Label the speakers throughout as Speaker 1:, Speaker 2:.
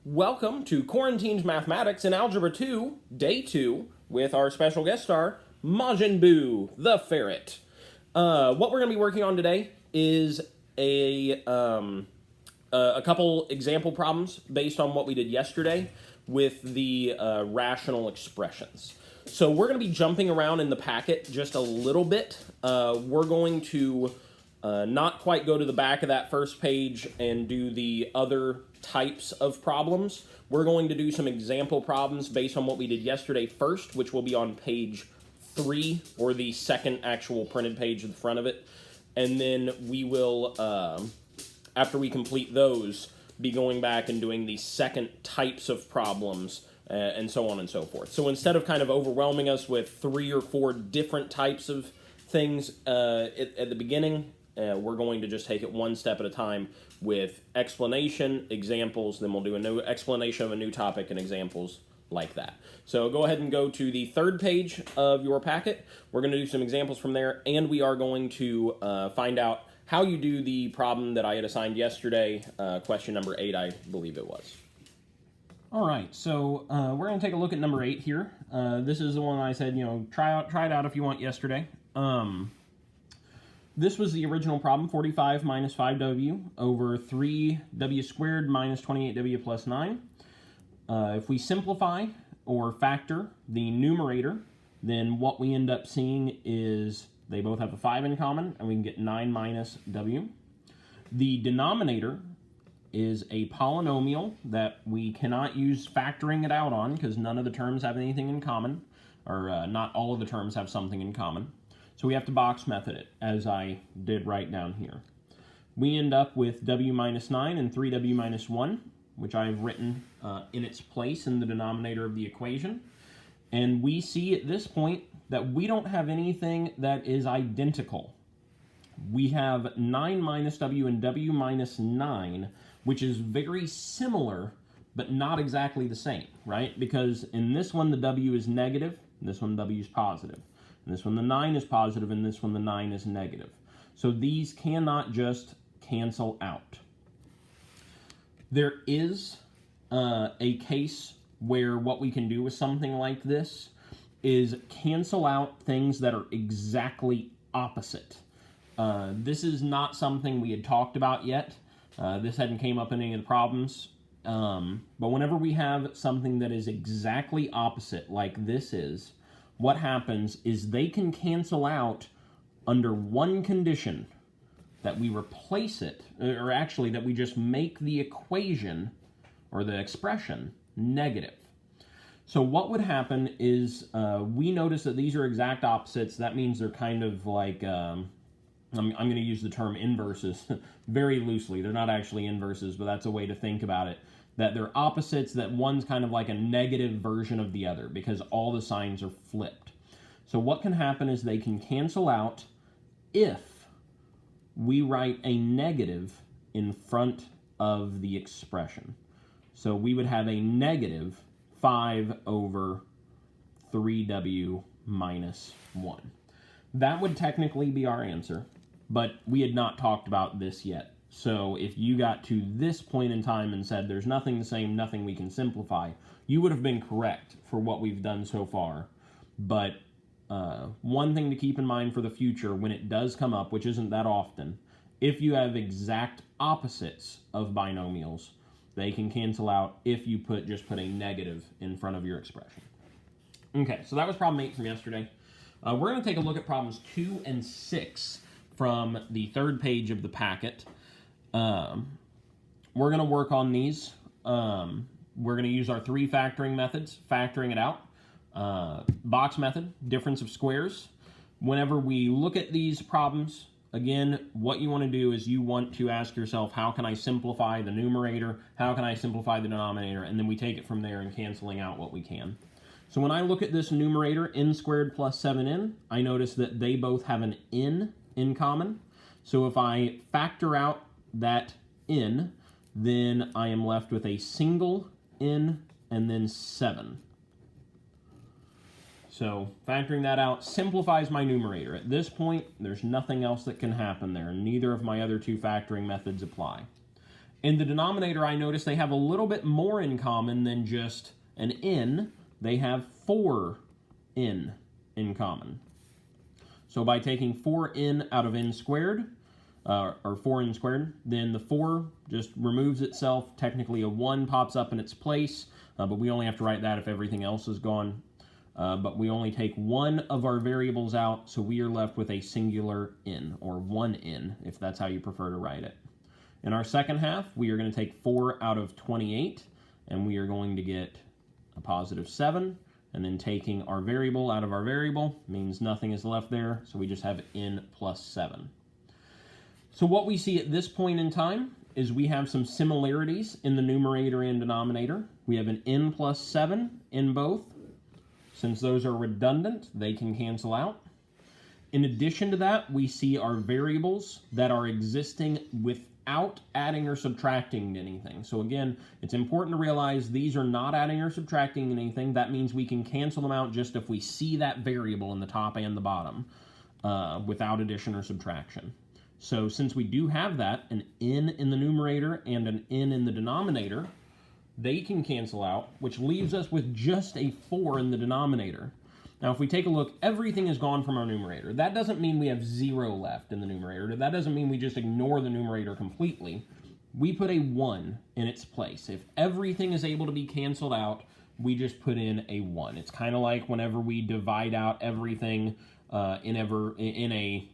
Speaker 1: Welcome to Quarantined Mathematics in Algebra 2, Day 2, with our special guest star, Majin the Ferret. What we're going to be working on today is a couple example problems based on what we did yesterday with the rational expressions. So we're going to be jumping around in the packet just a little bit. We're going to not quite go to the back of that first page and do the other types of problems. We're going to do some example problems based on what we did yesterday first, which will be on page 3, or the second actual printed page at the front of it. And then we will, after we complete those, be going back and doing the second types of problems, and so on and so forth. So instead of kind of overwhelming us with 3 or 4 different types of things at the beginning, we're going to just take it one step at a time with explanation, examples, then we'll do a new explanation of a new topic and examples like that. So go ahead and go to the third page of your packet. We're going to do some examples from there, and we are going to find out how you do the problem that I had assigned yesterday, question number 8, I believe it was. All right, so we're going to take a look at number 8 here. This is the one I said, try it out if you want yesterday. This was the original problem, 45 minus 5w over 3w squared minus 28w plus 9. If we simplify or factor the numerator, then what we end up seeing is they both have a 5 in common, and we can get 9 minus w. The denominator is a polynomial that we cannot use factoring it out on because none of the terms have anything in common, or not all of the terms have something in common. So we have to box method it, as I did right down here. We end up with w minus 9 and 3w minus 1, which I have written in its place in the denominator of the equation. And we see at this point that we don't have anything that is identical. We have 9 minus w and w minus 9, which is very similar, but not exactly the same, right? Because in this one, the w is negative, and this one, w is positive. In this one, the 9 is positive, and this one, the 9 is negative. So these cannot just cancel out. There is a case where what we can do with something like this is cancel out things that are exactly opposite. This is not something we had talked about yet. This hadn't came up in any of the problems. But whenever we have something that is exactly opposite, like this is, what happens is they can cancel out under one condition, that we replace it, or actually that we just make the equation or the expression negative. So what would happen is we notice that these are exact opposites. That means they're kind of like, I'm going to use the term inverses very loosely. They're not actually inverses, but that's a way to think about it. That they're opposites, that one's kind of like a negative version of the other because all the signs are flipped. So what can happen is they can cancel out if we write a negative in front of the expression. So we would have a negative 5 over 3w minus 1. That would technically be our answer, but we had not talked about this yet. So if you got to this point in time and said there's nothing the same, nothing we can simplify, you would have been correct for what we've done so far. But one thing to keep in mind for the future when it does come up, which isn't that often, if you have exact opposites of binomials, they can cancel out if you just put a negative in front of your expression. Okay, so that was problem 8 from yesterday. We're going to take a look at problems 2 and 6 from the third page of the packet. We're going to work on these. We're going to use our 3 factoring methods, factoring it out. Box method, difference of squares. Whenever we look at these problems, again, what you want to do is you want to ask yourself, how can I simplify the numerator? How can I simplify the denominator? And then we take it from there and canceling out what we can. So when I look at this numerator, n squared plus 7n, I notice that they both have an n in common. So if I factor out that n, then I am left with a single n and then 7. So factoring that out simplifies my numerator. At this point, there's nothing else that can happen there. Neither of my other 2 factoring methods apply. In the denominator, I notice they have a little bit more in common than just an n. They have 4n in common. So by taking 4n out of n squared, or 4n squared, then the 4 just removes itself. Technically a 1 pops up in its place, but we only have to write that if everything else is gone. But we only take one of our variables out, so we are left with a singular n, or 1n, if that's how you prefer to write it. In our second half, we are going to take 4 out of 28, and we are going to get a positive 7. And then taking our variable out of our variable means nothing is left there, so we just have n plus 7. So what we see at this point in time is we have some similarities in the numerator and denominator. We have an n plus 7 in both. Since those are redundant, they can cancel out. In addition to that, we see our variables that are existing without adding or subtracting anything. So again, it's important to realize these are not adding or subtracting anything. That means we can cancel them out just if we see that variable in the top and the bottom without addition or subtraction. So since we do have that, an n in the numerator and an n in the denominator, they can cancel out, which leaves us with just a 4 in the denominator. Now, if we take a look, everything is gone from our numerator. That doesn't mean we have 0 left in the numerator. That doesn't mean we just ignore the numerator completely. We put a 1 in its place. If everything is able to be canceled out, we just put in a 1. It's kind of like whenever we divide out everything in a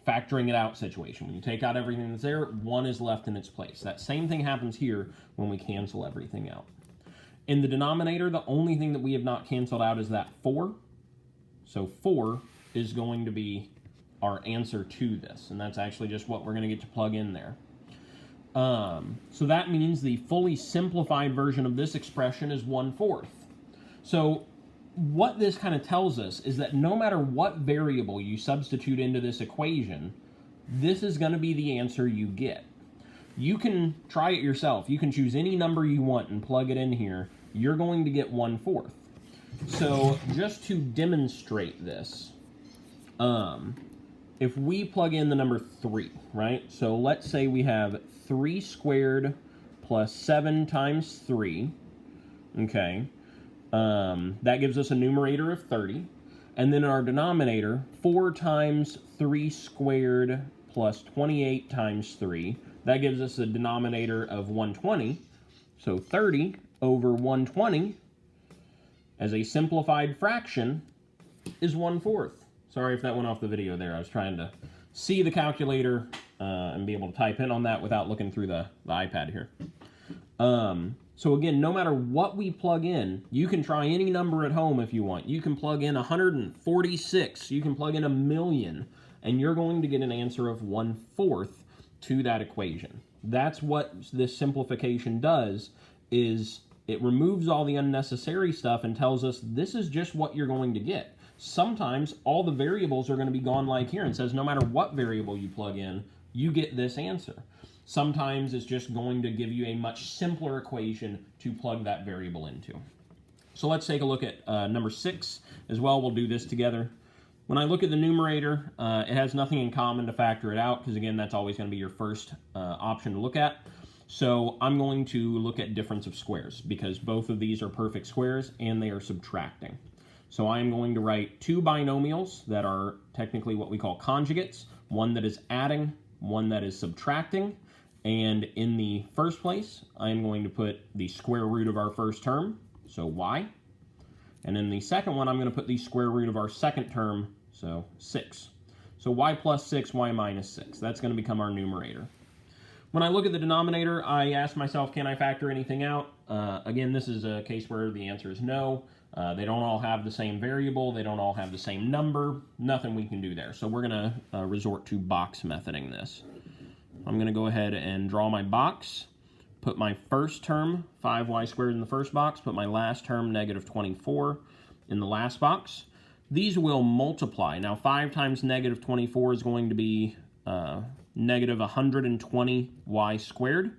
Speaker 1: factoring it out situation. When you take out everything that's there, 1 is left in its place. That same thing happens here when we cancel everything out. In the denominator, the only thing that we have not canceled out is that 4. So 4 is going to be our answer to this, and that's actually just what we're going to get to plug in there. So that means the fully simplified version of this expression is 1/4. So what this kind of tells us is that no matter what variable you substitute into this equation, this is going to be the answer you get. You can try it yourself. You can choose any number you want and plug it in here. You're going to get 1/4. So just to demonstrate this, if we plug in the number 3, right? So let's say we have 3 squared plus 7 times 3, okay? That gives us a numerator of 30. And then in our denominator, 4 times 3 squared plus 28 times 3, that gives us a denominator of 120. So 30 over 120 as a simplified fraction is 1/4. Sorry if that went off the video there. I was trying to see the calculator and be able to type in on that without looking through the iPad here. So again, no matter what we plug in, you can try any number at home if you want. You can plug in 146, you can plug in 1,000,000, and you're going to get an answer of 1/4 to that equation. That's what this simplification does, is it removes all the unnecessary stuff and tells us this is just what you're going to get. Sometimes all the variables are going to be gone like here and says no matter what variable you plug in, you get this answer. Sometimes it's just going to give you a much simpler equation to plug that variable into. So let's take a look at number 6 as well. We'll do this together. When I look at the numerator, it has nothing in common to factor it out because, again, that's always going to be your first option to look at. So I'm going to look at difference of squares because both of these are perfect squares and they are subtracting. So I'm going to write 2 binomials that are technically what we call conjugates, one that is adding, one that is subtracting. And in the first place, I'm going to put the square root of our first term, so y. And in the second one, I'm going to put the square root of our second term, so 6. So y plus 6, y minus 6. That's going to become our numerator. When I look at the denominator, I ask myself, can I factor anything out? Again, this is a case where the answer is no. They don't all have the same variable. They don't all have the same number. Nothing we can do there. So we're going to resort to box methoding this. I'm going to go ahead and draw my box, put my first term, 5y squared in the first box, put my last term, negative 24, in the last box. These will multiply. Now, 5 times negative 24 is going to be negative 120y squared,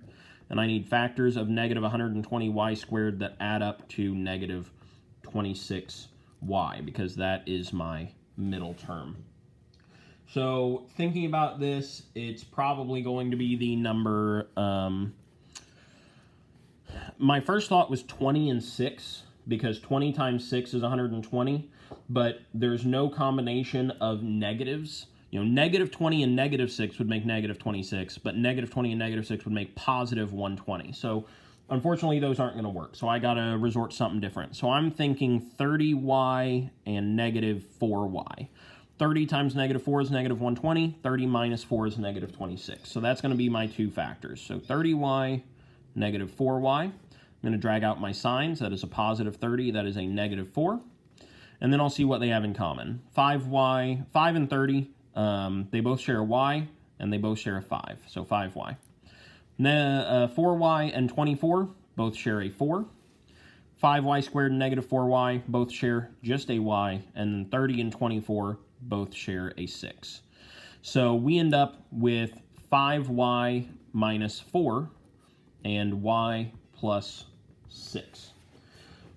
Speaker 1: and I need factors of negative 120y squared that add up to negative 26y, because that is my middle term. So thinking about this, it's probably going to be the number My first thought was 20 and 6, because 20 times 6 is 120, but there's no combination of negatives. You know, negative 20 and negative 6 would make negative 26, but negative 20 and negative 6 would make positive 120. So unfortunately, those aren't going to work. So I got to resort to something different. So I'm thinking 30y and negative 4y. 30 times negative 4 is negative 120. 30 minus 4 is negative 26. So that's going to be my two factors. So 30y, negative 4y. I'm going to drag out my signs. That is a positive 30. That is a negative 4. And then I'll see what they have in common. 5 and 30, they both share a y, and they both share a 5. So 5y. 4y and 24 both share a 4. 5y squared and negative 4y both share just a y. And 30 and 24 both share a 6. So we end up with 5y minus 4 and y plus 6.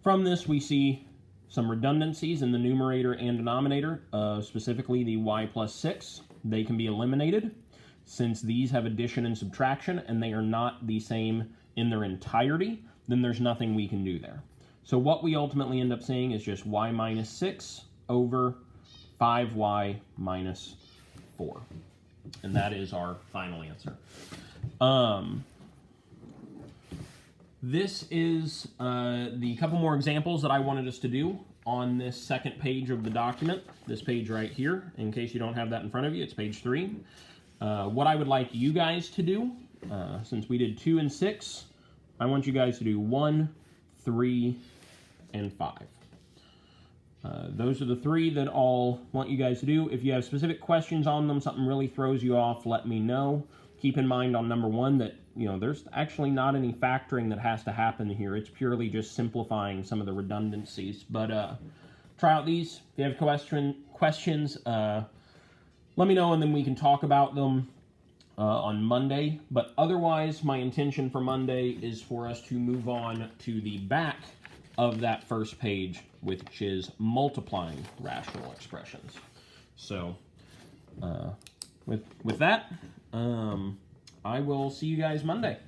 Speaker 1: From this, we see some redundancies in the numerator and denominator, specifically the y plus 6. They can be eliminated, since these have addition and subtraction and they are not the same in their entirety. Then there's nothing we can do there. So what we ultimately end up saying is just y minus 6 over 5y minus 4. And that is our final answer. This is the couple more examples that I wanted us to do on this second page of the document. This page right here, in case you don't have that in front of you, it's page 3. What I would like you guys to do, since we did 2 and 6, I want you guys to do 1, 3, and 5. Those are the 3 that I'll want you guys to do. If you have specific questions on them, something really throws you off, let me know. Keep in mind on number 1 that, you know, there's actually not any factoring that has to happen here. It's purely just simplifying some of the redundancies. But try out these. If you have questions, let me know, and then we can talk about them on Monday. But otherwise, my intention for Monday is for us to move on to the back of that first page, which is multiplying rational expressions. So with that, I will see you guys Monday.